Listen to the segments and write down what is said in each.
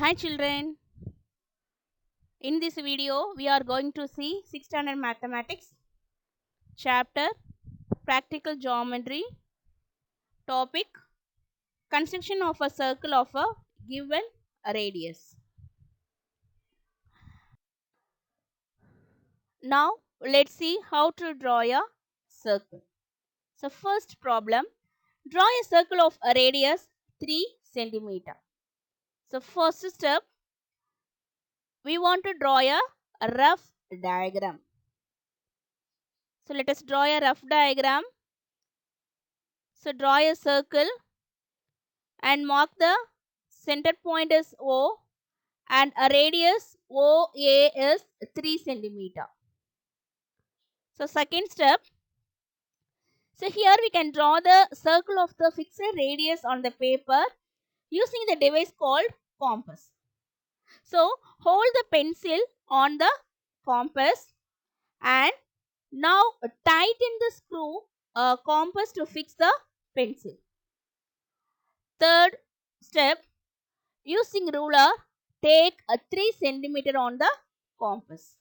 Hi children, in this video we are going to see 6th standard mathematics chapter practical geometry topic construction of a circle of a given radius. Now let's see how to draw a circle. So first problem, draw a circle of a radius 3 centimeter. So first step, we want to draw a rough diagram. So let us draw a rough diagram. So draw a circle and mark the center point as O and a radius OA is 3 centimeter. So second step, so here we can draw the circle of the fixed radius on the paper using the device called compass. So hold the pencil on the compass and now tighten the screw compass to fix the pencil. Third step, using ruler, take a 3 centimeter on the compass.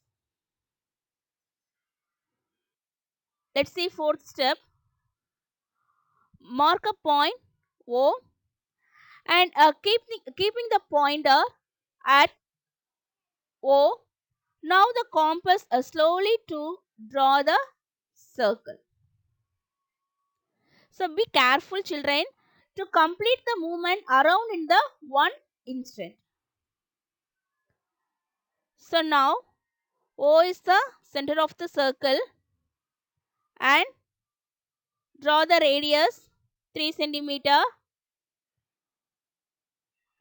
Let's see fourth step. Mark a point O and keeping the pointer at O. Now the compass slowly to draw the circle. So be careful children to complete the movement around in the one instant. So now O is the center of the circle and draw the radius 3 centimeter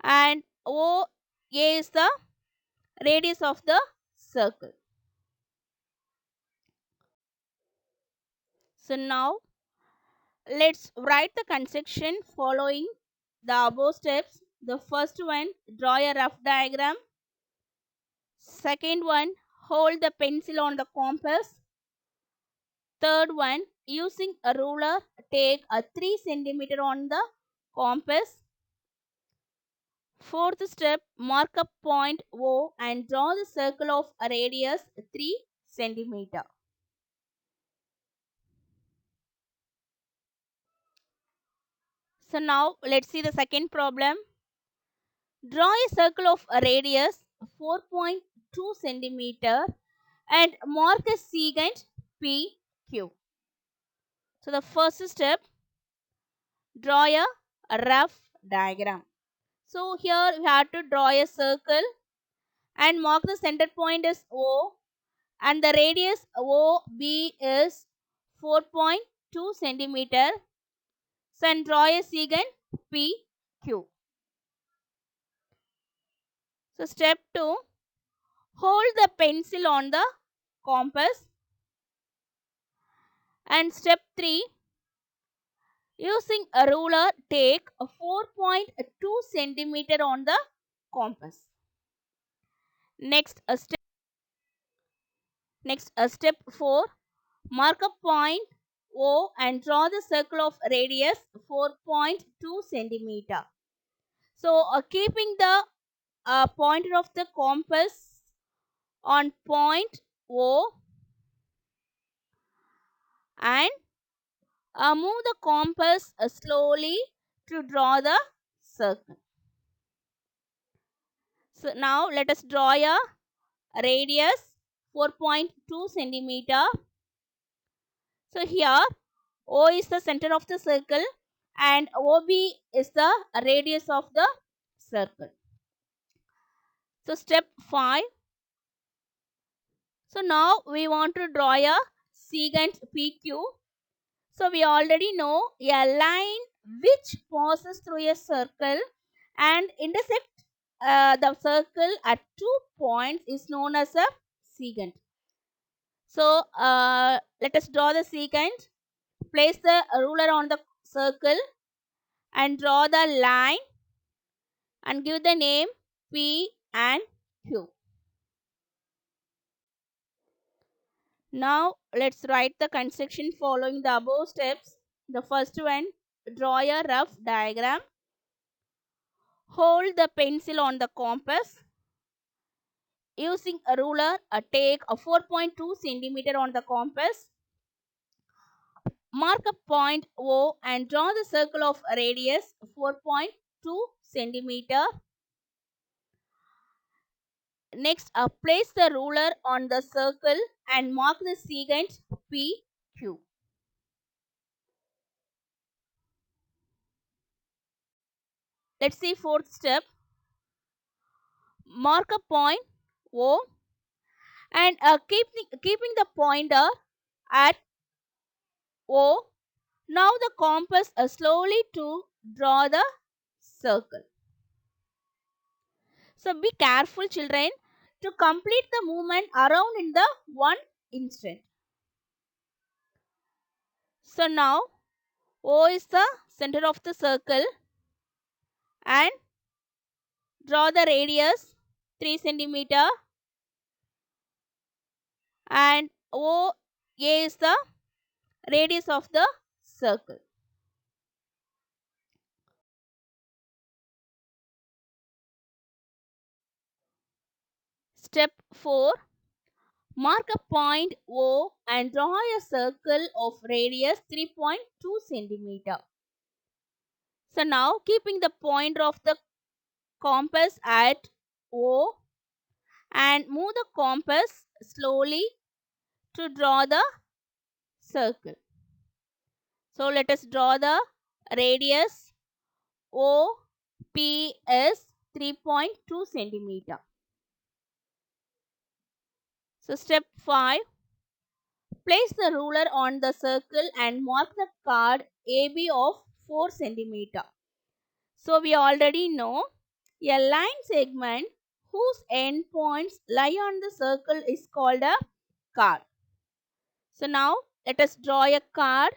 and OA is the radius of the circle. So now let's write the construction following the above steps. The first one, draw a rough diagram. Second one, hold the pencil on the compass. Third one, using a ruler, take a 3 centimeter on the compass. Fourth step, mark a point O and draw the circle of a radius 3 centimeter. So now let's see the second problem. Draw a circle of a radius 4.2 centimeter and mark a secant PQ. So the first step, draw a rough diagram. So here we have to draw a circle and mark the center point as O and the radius OB is 4.2 centimeter. So and draw a secant PQ. So step 2, hold the pencil on the compass. And step 3, using a ruler, take a 4.2 centimeter on the compass. Next, step 4, mark a point O and draw the circle of radius 4.2 centimeter. So, keeping the pointer of the compass on point O and move the compass slowly to draw the circle. So now let us draw a radius 4.2 centimeter. So here O is the center of the circle and OB is the radius of the circle. So step 5. So now we want to draw a secant PQ. So we already know a line which passes through a circle and intersect the circle at 2 points is known as a secant. So let us draw the secant. Place the ruler on the circle and draw the line and give the name P and Q. Now let's write the construction following the above steps. The first one, draw a rough diagram. Hold the pencil on the compass. Using a ruler, take a 4.2 centimeter on the compass. Mark a point O and draw the circle of radius 4.2 centimeter. Next, place the ruler on the circle and mark the secant PQ. Let's see fourth step. Mark a point O and keeping the pointer at O. Now the compass slowly to draw the circle. So be careful children to complete the movement around in the one instant. So now O is the center of the circle and draw the radius 3 centimeter and OA is the radius of the circle. Step 4. Mark a point O and draw a circle of radius 3.2 centimeter. So now keeping the pointer of the compass at O and move the compass slowly to draw the circle. So let us draw the radius OP is 3.2 centimeter. So step 5. Place the ruler on the circle and mark the chord AB of 4 centimeter. So we already know a line segment whose endpoints lie on the circle is called a chord. So now let us draw a chord.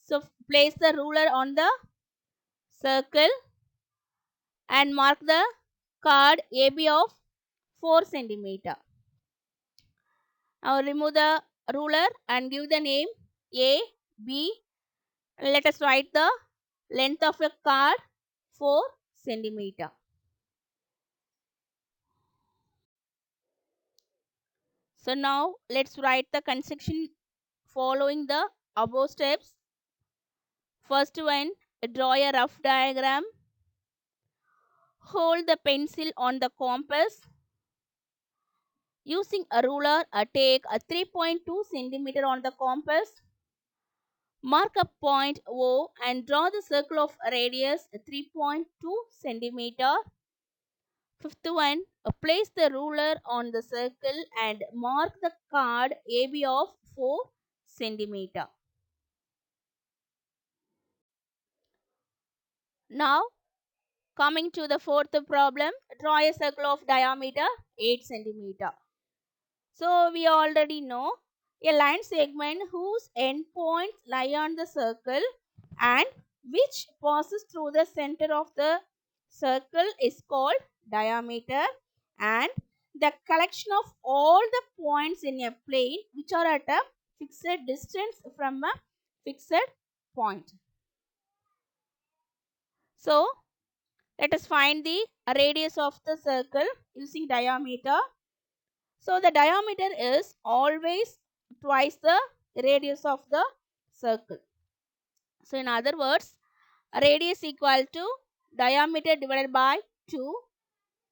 So place the ruler on the circle and mark the chord AB of 4 centimeter. Now remove the ruler and give the name A, B. Let us write the length of a chord 4 centimeter. So now let's write the construction following the above steps. First one, draw a rough diagram. Hold the pencil on the compass. Using a ruler, take a 3.2 centimeter on the compass. Mark a point O and draw the circle of radius 3.2 centimeter. Fifth one, place the ruler on the circle and mark the chord AB of 4 centimeter. Now coming to the fourth problem, draw a circle of diameter 8 centimeter. So we already know a line segment whose endpoints lie on the circle and which passes through the center of the circle is called diameter, and the collection of all the points in a plane which are at a fixed distance from a fixed point. So let us find the radius of the circle using diameter. So the diameter is always twice the radius of the circle. So in other words, radius equal to diameter divided by 2.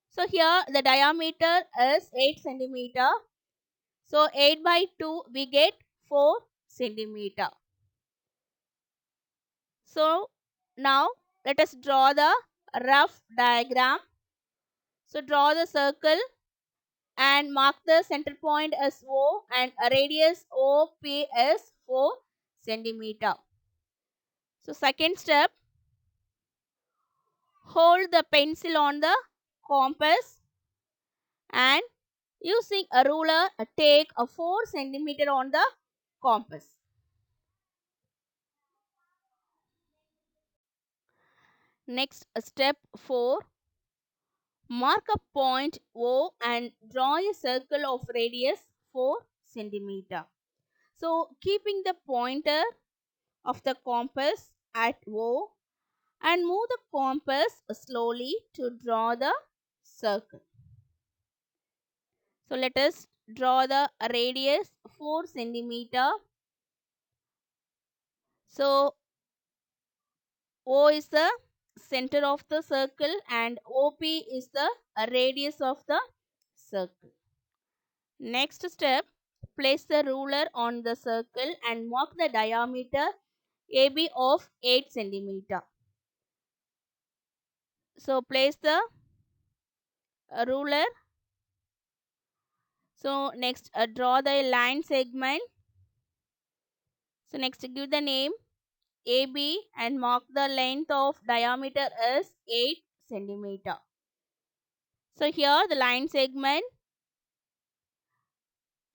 So here the diameter is 8 centimeter. So 8 by 2 we get 4 centimeter. So now let us draw the rough diagram. So draw the circle and mark the center point as O and a radius OP is 4 centimeter. So second step, hold the pencil on the compass and using a ruler take a 4 centimeter on the compass. Next step 4, mark a point O and draw a circle of radius 4 centimeter. So keeping the pointer of the compass at O and move the compass slowly to draw the circle. So let us draw the radius 4 centimeter. So O is the center of the circle and OP is the radius of the circle. Next step, place the ruler on the circle and mark the diameter AB of 8 centimeter. So place the ruler. So next draw the line segment. So next give the name AB and mark the length of diameter as 8 centimeter. So here the line segment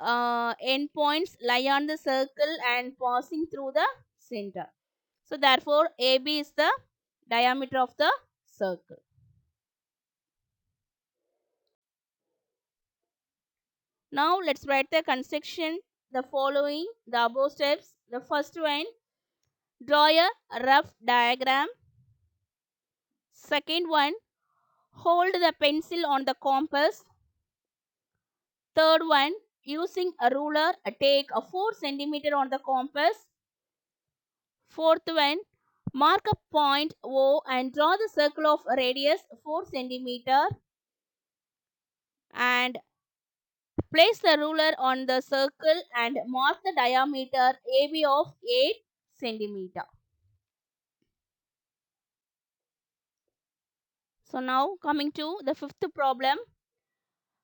endpoints lie on the circle and passing through the center. So therefore AB is the diameter of the circle. Now let's write the construction the following the above steps. The first one, draw a rough diagram. Second one, hold the pencil on the compass. Third one, using a ruler, take a 4 centimeter on the compass. Fourth one, mark a point O and draw the circle of radius 4 centimeter and place the ruler on the circle and mark the diameter AB of 8 centimeter. So now coming to the fifth problem.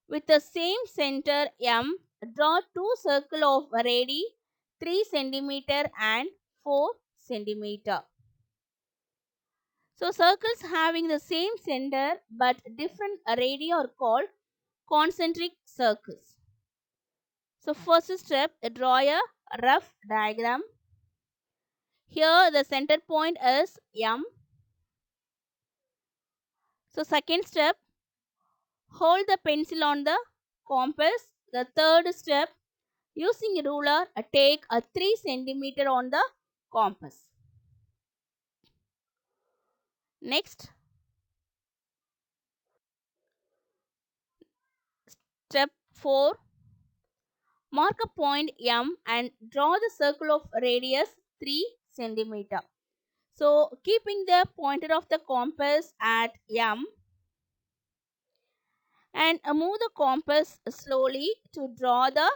With the same center M, draw two circles of radii 3 centimeter and 4 centimeter. So circles having the same center but different radii are called concentric circles. So first step, draw a rough diagram. Here the center point is M. So second step, hold the pencil on the compass. The third step, using a ruler, take a 3 centimeter on the compass. Next, step 4, mark a point M and draw the circle of radius 3 centimeter. So keeping the pointer of the compass at M and move the compass slowly to draw the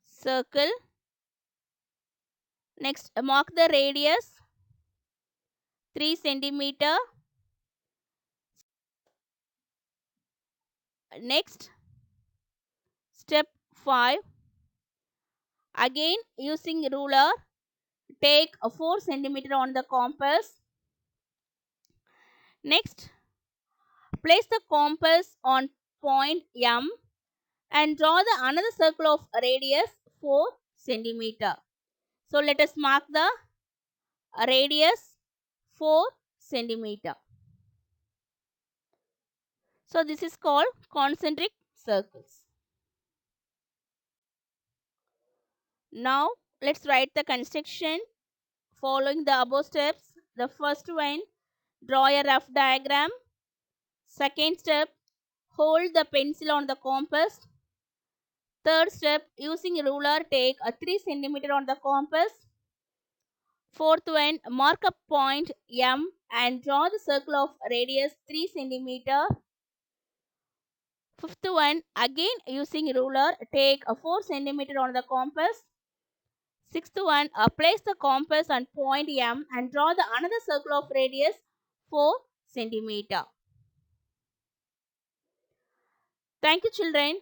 circle. Next, mark the radius 3 centimeter. Next, step 5, again using ruler, take a 4 centimeter on the compass. Next, place the compass on point M and draw the another circle of radius 4 centimeter. So let us mark the radius 4 centimeter. So this is called concentric circles. Now let's write the construction following the above steps. The first one, draw a rough diagram. Second step, hold the pencil on the compass. Third step, using a ruler, take a 3 centimeter on the compass. Fourth one, mark a point M and draw the circle of radius 3 centimeter. Fifth one, again using ruler, take a 4 centimeter on the compass. Sixth one, place the compass on point M and draw the another circle of radius 4 centimeter. Thank you, children.